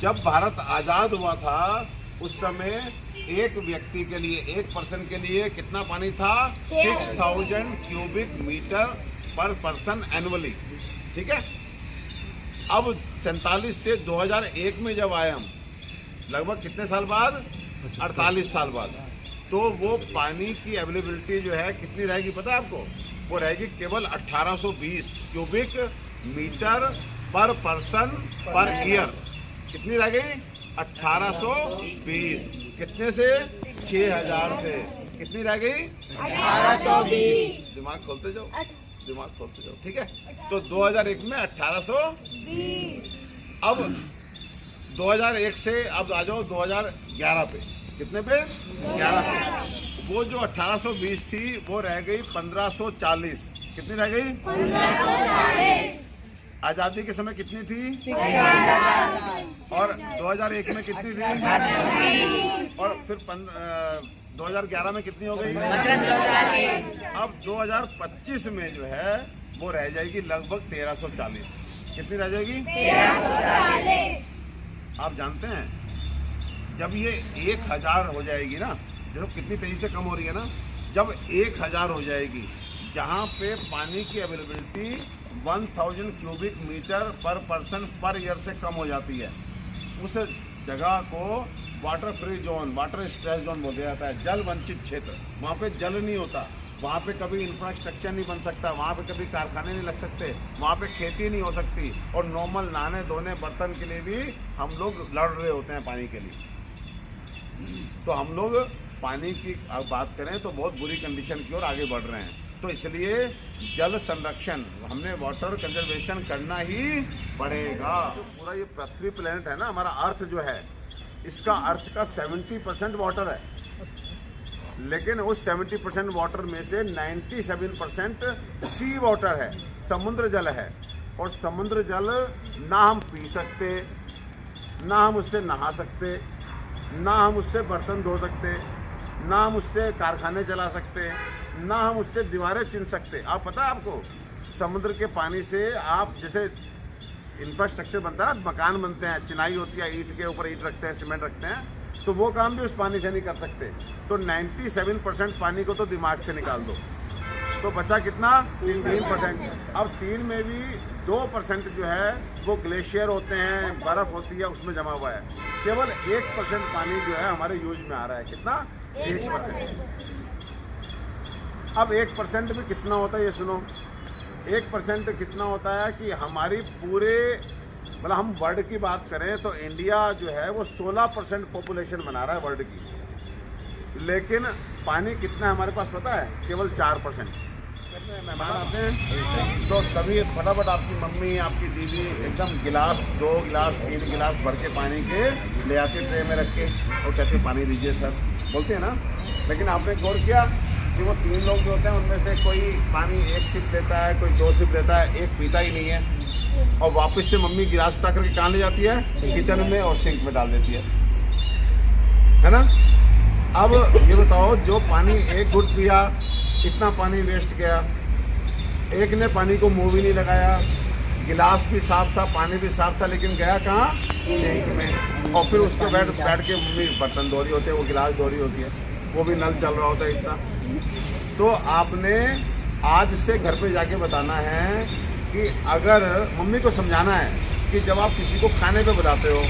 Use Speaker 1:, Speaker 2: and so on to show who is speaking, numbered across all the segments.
Speaker 1: जब भारत आज़ाद हुआ था उस समय एक व्यक्ति के लिए, एक पर्सन के लिए कितना पानी था? 6000 क्यूबिक मीटर पर पर्सन एनुअली। ठीक है। अब 47 से 2001 में जब आए हम, लगभग कितने साल बाद? 48 साल बाद, तो वो पानी की अवेलेबिलिटी जो है कितनी रहेगी पता है आपको? वो रहेगी केवल 1820 क्यूबिक मीटर पर पर्सन पर ईयर। कितनी रह गई? 1820। कितने से? 6000 से। कितनी रह गई?
Speaker 2: 1820।
Speaker 1: दिमाग खोलते जाओ, दिमाग खोलते जाओ। ठीक है। तो 2001 में 1820। अब 2001 से अब आ जाओ 2011 पे। कितने पे? 11 पे। वो जो 1820 थी वो रह गई 1540। कितनी रह गई?
Speaker 2: 1540।
Speaker 1: आज़ादी के समय कितनी थी? और 2001 में कितनी थी? और फिर 2011 में कितनी हो गई? अब 2025 में जो है वो रह जाएगी लगभग 1340। कितनी रह जाएगी?
Speaker 2: 1340।
Speaker 1: आप जानते हैं जब ये 1000 हो जाएगी ना, जो कितनी तेजी से कम हो रही है ना, जब 1000 हो जाएगी, जहाँ पे पानी की अवेलेबिलिटी 1000 क्यूबिक मीटर पर पर्सन पर ईयर से कम हो जाती है, उस जगह को water free zone, water stress zone बोला जाता है, जल वंचित क्षेत्र। वहाँ पे जल नहीं होता, वहाँ पे कभी इंफ्रास्ट्रक्चर नहीं बन सकता, वहाँ पे कभी कारखाने नहीं लग सकते, वहाँ पे खेती नहीं हो सकती, और नॉर्मल नहाने धोने बर्तन के लिए भी हम लोग लड़ रहे होते हैं पानी के लिए। तो हम लोग पानी की अब बात करें तो बहुत बुरी कंडीशन की ओर आगे बढ़ रहे हैं। तो इसलिए जल संरक्षण, हमने वाटर कंजर्वेशन करना ही पड़ेगा। जो पूरा ये पृथ्वी प्लेनेट है ना, हमारा अर्थ जो है, इसका अर्थ का 70% वाटर है, लेकिन उस 70% वाटर में से 97% सी वाटर है, समुद्र जल है। और समुद्र जल ना हम पी सकते, ना हम उससे नहा सकते, ना हम उससे बर्तन धो सकते, ना हम उससे कारखाने चला सकते, ना हम उससे दीवारें चिन सकते। आप पता है आपको, समुद्र के पानी से आप जैसे इंफ्रास्ट्रक्चर बनता है ना, मकान बनते हैं, चिनाई होती है, ईंट के ऊपर ईंट रखते हैं, सीमेंट रखते हैं, तो वो काम भी उस पानी से नहीं कर सकते। तो 97% पानी को तो दिमाग से निकाल दो, तो बचा कितना? 3%। अब 3 में भी 2% जो है वो ग्लेशियर होते हैं, बर्फ होती है, उसमें जमा हुआ है। केवल 1% पानी जो है हमारे यूज में आ रहा है। कितना? 1%। अब 1% में कितना होता है ये सुनो। 1% कितना होता है कि हमारी पूरे, मतलब हम वर्ल्ड की बात करें तो इंडिया जो है वो 16% पॉपुलेशन बना रहा है वर्ल्ड की, लेकिन पानी कितना है हमारे पास पता है? केवल 4%। मेहमान आते हैं तो तभी फटाफट आपकी मम्मी, आपकी दीदी एकदम गिलास, 2 गिलास 3 गिलास भर के पानी के ले आके ट्रे में रख के और कहते पानी दीजिए सर, बोलते हैं ना। लेकिन आपने गौर किया कि वो 3 लोग जो होते हैं उनमें से कोई पानी 1 सिप देता है, कोई 2 सिप देता है, एक पीता ही नहीं है, और वापस से मम्मी गिलास उठा करके कहाँ ले जाती है? किचन में, और सिंक में डाल देती है ना। अब ये बताओ, जो पानी 1 घुट पिया, इतना पानी वेस्ट गया, एक ने पानी को मुंह भी नहीं लगाया, गिलास भी साफ था, पानी भी साफ था, लेकिन गया कहाँ? सिंक में। और फिर उसके बैठ के मम्मी बर्तन धो रही होती है, वो गिलास धो रही होती है, वो भी नल चल रहा होता है इतना। तो आपने आज से घर पे जाके बताना है कि अगर मम्मी को समझाना है कि जब आप किसी को खाने पे बताते हो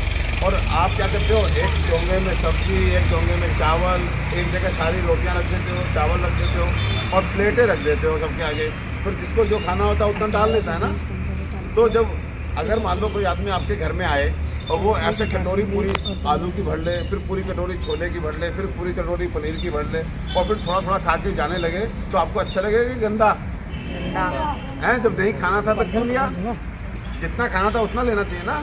Speaker 1: और आप क्या करते हो, एक चोंगे में सब्जी, एक चोंगे में चावल, एक जगह सारी रोटियां रख देते हो, चावल रख देते हो और प्लेटें रख देते हो सबके आगे, फिर जिसको जो खाना होता है उतना डाल लेता है ना। तो जब अगर मान लो कोई आदमी आपके घर में आए और वो ऐसे कटोरी पूरी आलू की भर ले, फिर पूरी कटोरी छोले की भर ले, फिर पूरी कटोरी पनीर की भर ले, और फिर थोड़ा थोड़ा खा के जाने लगे, तो आपको अच्छा लगेगा कि गंदा है? जब नहीं खाना था तो क्यों लिया? जितना खाना था उतना लेना चाहिए ना।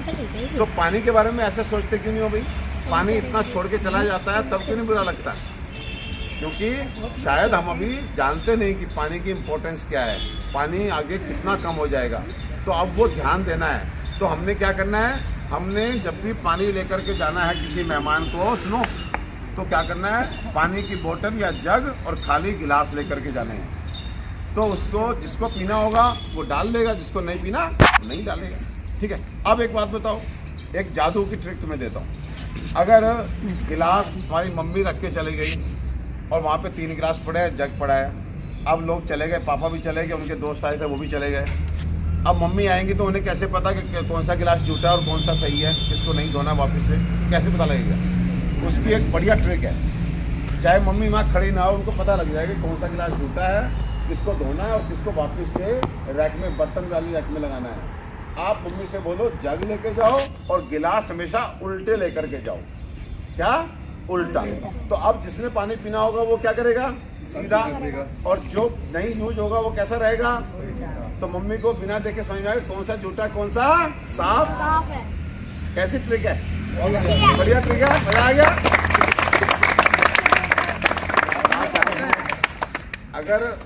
Speaker 1: तो पानी के बारे में ऐसे सोचते क्यों नहीं हो भाई? पानी इतना छोड़ के चला जाता है तब क्यों नहीं बुरा लगता? क्योंकि शायद हम अभी जानते नहीं कि पानी की इम्पोर्टेंस क्या है, पानी आगे कितना कम हो जाएगा। तो अब वो ध्यान देना है। तो हमने क्या करना है, हमने जब भी पानी लेकर के जाना है किसी मेहमान को, सुनो, तो क्या करना है, पानी की बोतल या जग और खाली गिलास लेकर के जाने हैं। तो उसको जिसको पीना होगा वो डाल लेगा, जिसको नहीं पीना नहीं डालेगा। ठीक है। अब एक बात बताओ, एक जादू की ट्रिक तुम्हें देता हूँ। अगर गिलास तुम्हारी मम्मी रख के चली गई और वहाँ पे 3 गिलास पड़े हैं, जग पड़ा है, अब लोग चले गए, पापा भी चले गए, उनके दोस्त आए थे वो भी चले गए। अब मम्मी आएंगी तो उन्हें कैसे पता कि कौन सा गिलास झूठा और कौन सा सही है, किसको नहीं धोना वापस से, कैसे पता लगेगा? उसकी एक बढ़िया ट्रिक है। चाहे मम्मी वहाँ खड़ी ना हो, उनको पता लग जाएगा कि कौन सा गिलास झूठा है, किसको धोना है और किसको वापस से रैक में, बर्तन वाली रैक में लगाना है। आप मम्मी से बोलो जग लेके जाओ और गिलास हमेशा उल्टे लेकर के जाओ। क्या? उल्टा। तो अब जिसने पानी पीना होगा वो क्या करेगा? सीधा। और जो नहीं यूज होगा वो कैसा रहेगा? तो मम्मी को बिना देखे समझ में आएगा कौन सा झूठा कौन सा साफ
Speaker 2: है।
Speaker 1: कैसी ट्रिक है? बढ़िया ट्रिक है, मजा आ गया। अगर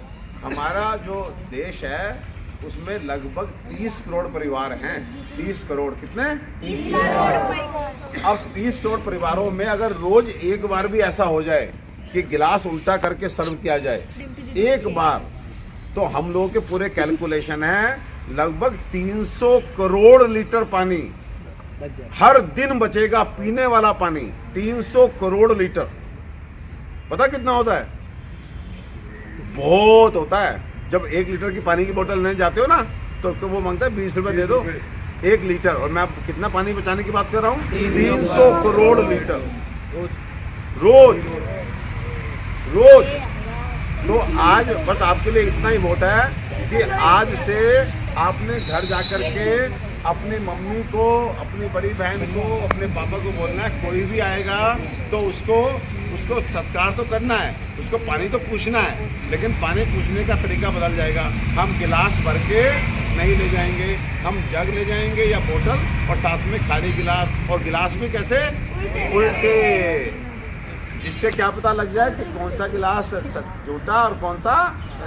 Speaker 1: हमारा जो देश है उसमें लगभग 30 करोड़ परिवार हैं। 30 करोड़ कितने?
Speaker 2: 30 करोड़।
Speaker 1: अब 30 करोड़ परिवारों में अगर रोज एक बार भी ऐसा हो जाए कि गिलास उल्टा करके सर्व किया जाए एक बार, तो हम लोगों के पूरे कैलकुलेशन है लगभग 300 करोड़ लीटर पानी हर दिन बचेगा, पीने वाला पानी 300 करोड़ लीटर। पता कितना होता है? बहुत होता है। जब 1 लीटर की पानी की बोतल लेने जाते हो ना तो वो मांगता है 20 रुपए दे दो 1 लीटर, और मैं कितना पानी बचाने की बात कर रहा हूँ? 300 करोड़ लीटर रोज रोज। तो आज बस आपके लिए इतना ही वोट है कि आज से आपने घर जाकर के अपनी मम्मी को, अपनी बड़ी बहन को, अपने पापा को बोलना है कोई भी आएगा तो उसको सत्कार तो करना है, उसको पानी तो पूछना है, लेकिन पानी पूछने का तरीका बदल जाएगा। हम गिलास भर के नहीं ले जाएंगे, हम जग ले जाएंगे या बोतल, और साथ में खाली गिलास, और गिलास भी कैसे? उल्टे। जिससे क्या पता लग जाए कि कौन सा गिलास झूठा और कौन सा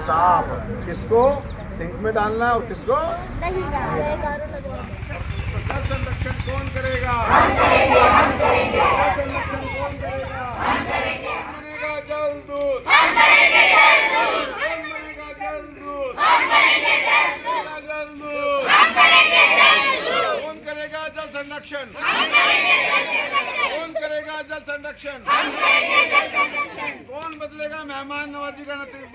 Speaker 1: साफ, किसको सिंक में डालना है और किसको
Speaker 2: नहीं डालेगा।
Speaker 1: जल संरक्षण कौन करेगा?
Speaker 2: हम करेंगे, हम करेंगे।
Speaker 1: जल संरक्षण कौन करेगा?
Speaker 2: हम करेंगे।
Speaker 1: कौन बनेगा जल दूत?
Speaker 2: हम करेंगे जल दूत।
Speaker 1: कौन बनेगा जल दूत?
Speaker 2: हम करेंगे जल दूत।
Speaker 1: जल दूत।
Speaker 2: हम करेंगे जल दूत।
Speaker 1: कौन करेगा जल संरक्षण?
Speaker 2: हम करेंगे जल संरक्षण।
Speaker 1: कौन करेगा जल संरक्षण?
Speaker 2: हम करेंगे जल संरक्षण।
Speaker 1: कौन बदलेगा मेहमान नवाजी का तरीका?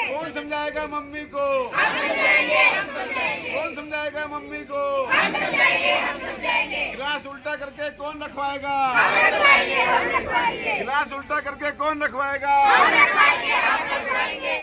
Speaker 1: कौन समझाएगा मम्मी को?
Speaker 2: हम समझाएंगे, हम समझाएंगे।
Speaker 1: कौन समझाएगा मम्मी को?
Speaker 2: हम समझाएंगे, हम समझाएंगे।
Speaker 1: गिलास उल्टा करके कौन रखवाएगा?
Speaker 2: हम रखवाएंगे, हम रखवाएंगे।
Speaker 1: गिलास उल्टा करके कौन रखवाएगा?
Speaker 2: हम रखवाएंगे, हम रखवाएंगे।